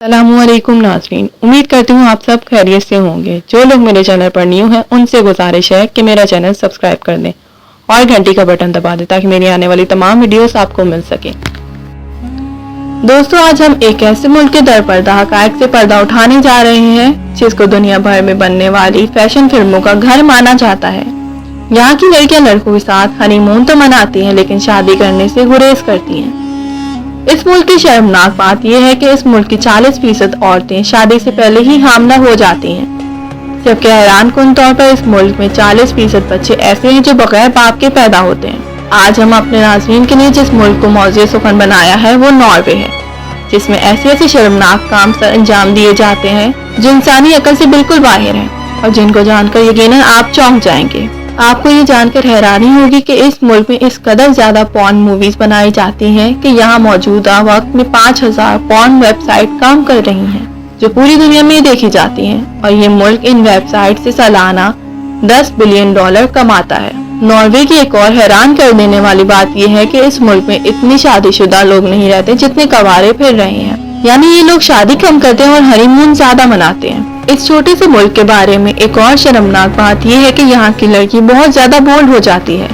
अस्सलामुअलैकुम नाज़रीन, उम्मीद करती हूँ आप सब खैरियत से होंगे। जो लोग मेरे चैनल पर न्यू हैं उनसे गुजारिश है कि मेरा चैनल सब्सक्राइब कर दें और घंटी का बटन दबा दें ताकि मेरी आने वाली तमाम वीडियोस आपको मिल सके। दोस्तों, आज हम एक ऐसे मुल्क के दर पर्दा हकायक से पर्दा उठाने जा रहे हैं जिसको दुनिया भर में बनने वाली फैशन फिल्मों का घर माना जाता है। यहाँ की लड़कियां लड़कों के साथ हनीमून तो मनाती हैं लेकिन शादी करने से गुरेज करती हैं। इस मुल्क की शर्मनाक बात यह है कि इस मुल्क की 40% औरतें शादी से पहले ही हामला हो जाती हैं, जबकि हैरान कुन तौर पर इस मुल्क में 40% बच्चे ऐसे हैं जो बगैर बाप के पैदा होते हैं। आज हम अपने नाज़रीन के लिए जिस मुल्क को मौज़े सुखन बनाया है वो नॉर्वे है, जिसमें ऐसे ऐसे शर्मनाक काम सर अंजाम दिए जाते हैं जो इंसानी अकल से बिल्कुल बाहर हैं और जिनको जानकर यकीनन आप चौंक जाएंगे। आपको ये जानकर हैरानी होगी कि इस मुल्क में इस कदर ज्यादा पॉर्न मूवीज बनाई जाती हैं कि यहाँ मौजूदा वक्त में 5000 पॉर्न वेबसाइट काम कर रही हैं जो पूरी दुनिया में देखी जाती हैं, और ये मुल्क इन वेबसाइट से सालाना $10 बिलियन कमाता है। नॉर्वे की एक और हैरान कर देने वाली बात यह है कि इस मुल्क में इतने शादीशुदा लोग नहीं रहते जितने कवारे फिर रहे हैं, यानी ये लोग शादी कम करते हैं और हनीमून ज्यादा मनाते हैं। इस छोटे से मुल्क के बारे में एक और शर्मनाक बात यह है कि यहाँ की लड़की बहुत ज्यादा बोल्ड हो जाती है,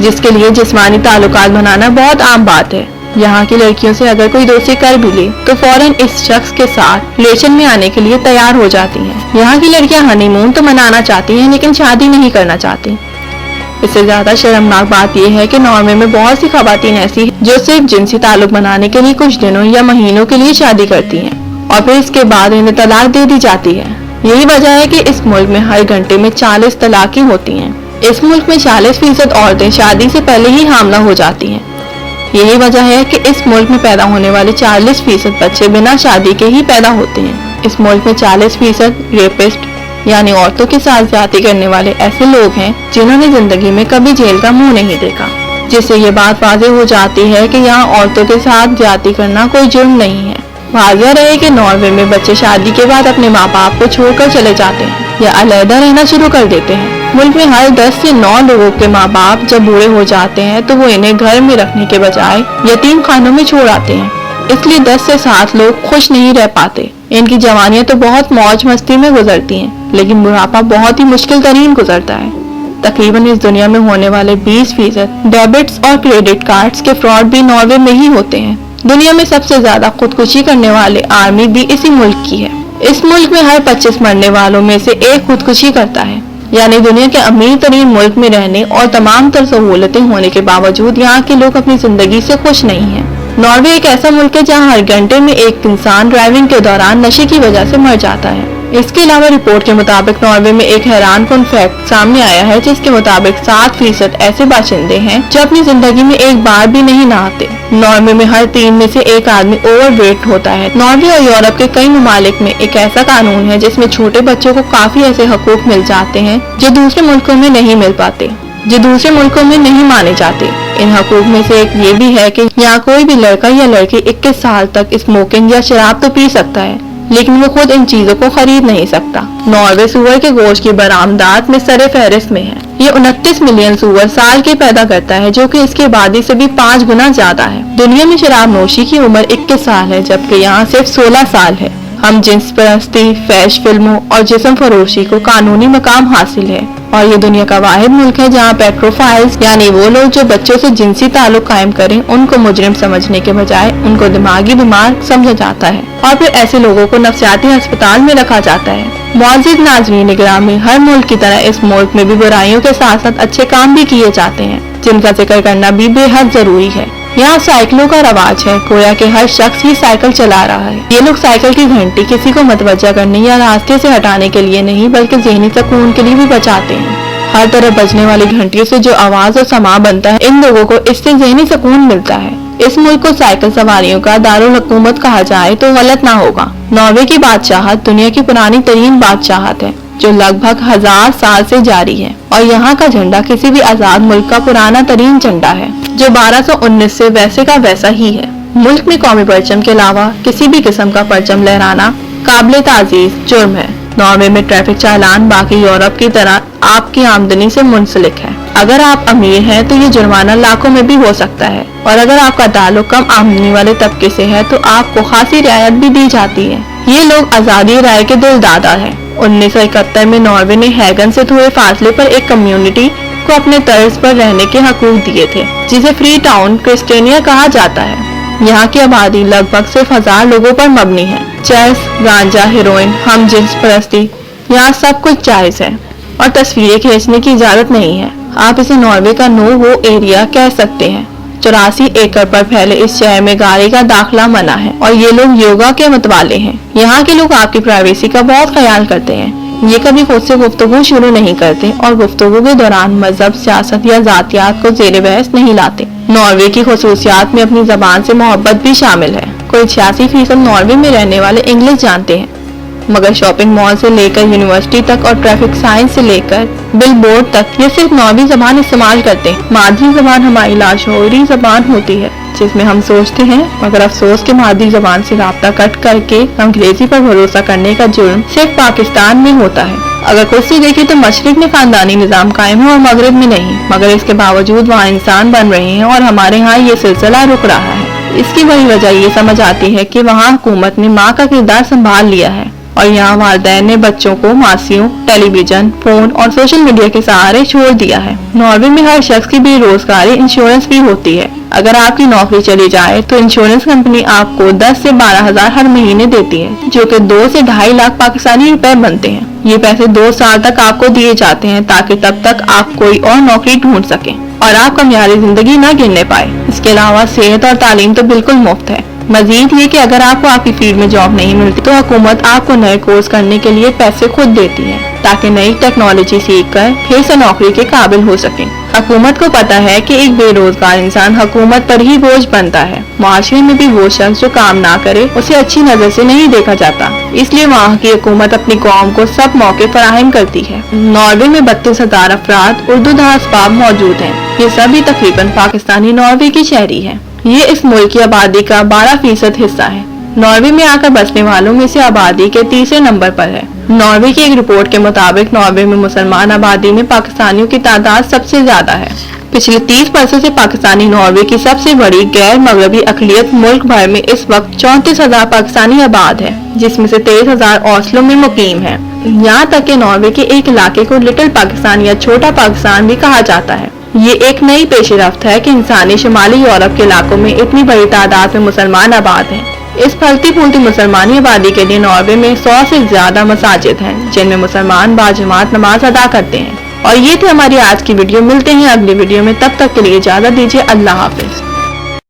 जिसके लिए जिस्मानी ताल्लुकात बनाना बहुत आम बात है। यहाँ की लड़कियों से अगर कोई दोस्ती कर भी ले तो फौरन इस शख्स के साथ रिलेशन में आने के लिए तैयार हो जाती हैं। यहाँ की लड़कियाँ हनीमून तो मनाना चाहती हैं लेकिन शादी नहीं करना चाहती। इससे ज्यादा शर्मनाक बात यह है कि नॉर्वे में बहुत सी खवातीन ऐसी हैं जो सिर्फ जिनसी ताल्लुक बनाने के लिए कुछ दिनों या महीनों के लिए शादी करती हैं और फिर इसके बाद इन्हें तलाक दे दी जाती है। यही वजह है कि इस मुल्क में हर घंटे में 40 तलाकें होती हैं। इस मुल्क में 40% औरतें शादी से पहले ही हामला हो जाती हैं। यही वजह है कि इस मुल्क में पैदा होने वाले 40% बच्चे बिना शादी के ही पैदा होते हैं। इस मुल्क में 40% रेपिस्ट यानी औरतों के साथ ज्यादती करने वाले ऐसे लोग हैं जिन्होंने जिंदगी में कभी जेल का मुंह नहीं देखा, जिससे ये बात वाज़ेह हो जाती है कि यहाँ औरतों के साथ ज्यादती करना कोई जुर्म नहीं है। वाज़ेह रहे कि नॉर्वे में बच्चे शादी के बाद अपने माँ बाप को छोड़कर चले जाते हैं या अलहदा रहना शुरू कर देते हैं। मुल्क में हर 10 से 9 लोगों के माँ बाप जब बूढ़े हो जाते हैं तो वो इन्हें घर में रखने के बजाय यतीम खानों में छोड़ आते हैं। इसलिए 10 से 7 लोग खुश नहीं रह पाते। इनकी जवानियां तो बहुत मौज मस्ती में गुजरती हैं, लेकिन बुढ़ापा बहुत ही मुश्किल तरीन गुजरता है। तकरीबन इस दुनिया में होने वाले 20% डेबिट्स और क्रेडिट कार्ड्स के फ्रॉड भी नॉर्वे में ही होते हैं। दुनिया में सबसे ज्यादा खुदकुशी करने वाले आर्मी भी इसी मुल्क की है। इस मुल्क में हर 25 मरने वालों में से एक खुदकुशी करता है, यानी दुनिया के अमीर तरीन मुल्क में रहने और तमाम तर सहूलतें होने के बावजूद यहाँ के लोग अपनी जिंदगी से खुश नहीं हैं। नॉर्वे एक ऐसा मुल्क है जहाँ हर घंटे में एक इंसान ड्राइविंग के दौरान नशे की वजह से मर जाता है। इसके अलावा रिपोर्ट के मुताबिक नॉर्वे में एक हैरान कुन फैक्ट सामने आया है जिसके मुताबिक 7% ऐसे बाशिंदे हैं जो अपनी जिंदगी में एक बार भी नहीं नहाते। नॉर्वे में हर 3 में से एक आदमी ओवरवेट होता है। नॉर्वे और यूरोप के कई ममालिक में एक ऐसा कानून है जिसमें छोटे बच्चों को काफी ऐसे हकूक मिल जाते हैं जो दूसरे मुल्कों में नहीं मिल पाते, जो दूसरे मुल्कों में नहीं माने जाते। इन हकूक में से एक ये भी है कि यहाँ कोई भी लड़का या लड़की 21 साल तक स्मोकिंग या शराब तो पी सकता है, लेकिन वो खुद इन चीजों को खरीद नहीं सकता। नॉर्वे सूअर के गोश्त की बरामदात में सरे फहरिस्त में है। ये 29 मिलियन सूअर साल के पैदा करता है, जो कि इसकी आबादी से भी 5 गुना ज्यादा है। दुनिया में शराब नोशी की उम्र 21 साल है, जबकि यहाँ सिर्फ 16 साल है। हम जिन्स परस्ती, फैश फिल्मों और जिस्म फरोशी को कानूनी मकाम हासिल है, और ये दुनिया का वाहिद मुल्क है जहाँ पेट्रोफाइल्स यानी वो लोग जो बच्चों से जिनसी ताल्लुक कायम करें उनको मुजरिम समझने के बजाय उनको दिमागी बीमार समझा जाता है और फिर ऐसे लोगों को नफ्सियाती अस्पताल में रखा जाता है। मुअज़्ज़िज़ नाज़रीन इकराम, हर मुल्क की तरह इस मुल्क में भी बुराइयों के साथ साथ अच्छे काम भी किए जाते हैं जिनका जिक्र करना भी बेहद जरूरी है। यहाँ साइकिलों का रवाज है, गोया कि हर शख्स ही साइकिल चला रहा है। ये लोग साइकिल की घंटी किसी को मतवज्जा करने या रास्ते से हटाने के लिए नहीं बल्कि ज़हनी सुकून के लिए भी बजाते हैं। हर तरफ बजने वाली घंटियों से जो आवाज और समा बनता है, इन लोगों को इससे ज़हनी सुकून मिलता है। इस मुल्क को साइकिल सवारियों का दारुल हुकूमत कहा जाए तो गलत ना होगा। नॉर्वे की बादशाहत दुनिया की पुरानी तरीन बादशाहत है जो लगभग 1000 साल से जारी है, और यहाँ का झंडा किसी भी आजाद मुल्क का पुराना तरीन झंडा है जो 1219 से वैसे का वैसा ही है। मुल्क में कौमी परचम के अलावा किसी भी किस्म का परचम लहराना काबिल ताजीज जुर्म है। नॉर्वे में ट्रैफिक चालान बाकी यूरोप की तरह आपकी आमदनी से मुंसलिक है। अगर आप अमीर हैं तो ये जुर्माना लाखों में भी हो सकता है, और अगर आपका ताल्लुक कम आमदनी वाले तबके से है तो आपको खासी रियायत भी दी जाती है। ये लोग आजादी राय के दिलदादा हैं। 1971 में नॉर्वे ने हैगन से थोड़े फासले पर एक कम्युनिटी को अपने तर्ज पर रहने के हकूक दिए थे, जिसे फ्री टाउन क्रिस्टेनिया कहा जाता है। यहाँ की आबादी लगभग सिर्फ 1000 लोगों पर मबनी है। चर्स, गांजा, हेरोइन, हम जिन्स परस्ती, यहाँ सब कुछ जायज है और तस्वीरें खींचने की इजाजत नहीं है। आप इसे नॉर्वे का नो वो एरिया कह सकते हैं। 84 एकड़ पर फैले इस शहर में गाड़ी का दाखिला मना है और ये लोग योगा के मतवाले हैं। यहाँ के लोग आपकी प्राइवेसी का बहुत ख्याल करते हैं। ये कभी खुद से गुफ्तगू शुरू नहीं करते और गुफ्तगू के दौरान मजहब, सियासत या जातियात को जेर बहस नहीं लाते। नॉर्वे की खुसूसियात में अपनी जबान से मोहब्बत भी शामिल है। कोई 86% नॉर्वे में रहने वाले इंग्लिश जानते हैं, मगर शॉपिंग मॉल से लेकर यूनिवर्सिटी तक और ट्रैफिक साइंस से लेकर बिल बोर्ड तक ये सिर्फ नॉर्वे जबान इस्तेमाल करते हैं। मादरी जबान हमारी लाशोरी जबान होती है, जिसमें हम सोचते हैं, मगर अफसोस के मादरी जबान से राब्ता कट करके अंग्रेजी पर भरोसा करने का जुर्म सिर्फ पाकिस्तान में होता है। अगर कुर्सी देखी तो मशरिक में खानदानी निजाम कायम है और मगरब में नहीं, मगर इसके बावजूद वहाँ इंसान बन रहे हैं और हमारे यहाँ ये सिलसिला रुक रहा है। इसकी वही वजह ये समझ आती है कि वहाँ हुकूमत ने माँ का किरदार संभाल लिया है और यहाँ वालिदैन ने बच्चों को मासियों, टेलीविजन, फोन और सोशल मीडिया के सहारे छोड़ दिया है। नॉर्वे में हर शख्स की बेरोजगारी इंश्योरेंस भी होती है। अगर आपकी नौकरी चली जाए तो इंश्योरेंस कंपनी आपको 10 से 12,000 हर महीने देती है, जो कि 2 से 2.5 लाख पाकिस्तानी रुपए बनते हैं। ये पैसे 2 साल तक आपको दिए जाते हैं ताकि तब तक आप कोई और नौकरी ढूंढ सकें और आप कमियारी जिंदगी न गिनने पाए। इसके अलावा सेहत और तालीम तो बिल्कुल मुफ्त है। मजीद ये कि अगर आपको आपकी फील्ड में जॉब नहीं मिलती तो हुकूमत आपको नए कोर्स करने के लिए पैसे खुद देती है ताकि नई टेक्नोलॉजी सीखकर फिर से नौकरी के काबिल हो सके। हुकूमत को पता है कि एक बेरोजगार इंसान हुकूमत पर ही बोझ बनता है। मुआशरे में भी वो शख्स जो काम ना करे उसे अच्छी नजर से नहीं देखा जाता, इसलिए वहाँ की हुकूमत अपनी कौम को सब मौके फराहम करती है। नॉर्वे में 32,000 अफराद उर्दू दहासबाब मौजूद हैं। ये सभी तकरीबन पाकिस्तानी नॉर्वे की शहरी है। ये इस मुल्क की आबादी का 12% हिस्सा है। नॉर्वे में आकर बसने वालों में से आबादी के तीसरे नंबर पर है। नॉर्वे की एक रिपोर्ट के मुताबिक नॉर्वे में मुसलमान आबादी में पाकिस्तानियों की तादाद सबसे ज्यादा है। पिछले 30 वर्षों से पाकिस्तानी नॉर्वे की सबसे बड़ी गैर मगरबी अकलियत मुल्क भर में इस वक्त 34,000 पाकिस्तानी आबाद है, जिसमें से 23,000 ओस्लो में मुकीम है। यहाँ तक कि नॉर्वे के एक इलाके को लिटिल पाकिस्तान या छोटा पाकिस्तान भी कहा जाता है। ये एक नई पेशरफ्त है कि इंसानी शुमाली यूरोप के इलाकों में इतनी बड़ी तादाद में मुसलमान आबाद हैं। इस फलती फूलती मुसलमानी आबादी के लिए नॉर्वे में 100 से ज्यादा मसाजिद हैं, जिनमें मुसलमान बाजमात नमाज अदा करते हैं। और ये थी हमारी आज की वीडियो। मिलते हैं अगली वीडियो में, तब तक के लिए इजाजत दीजिए। अल्लाह हाफिज।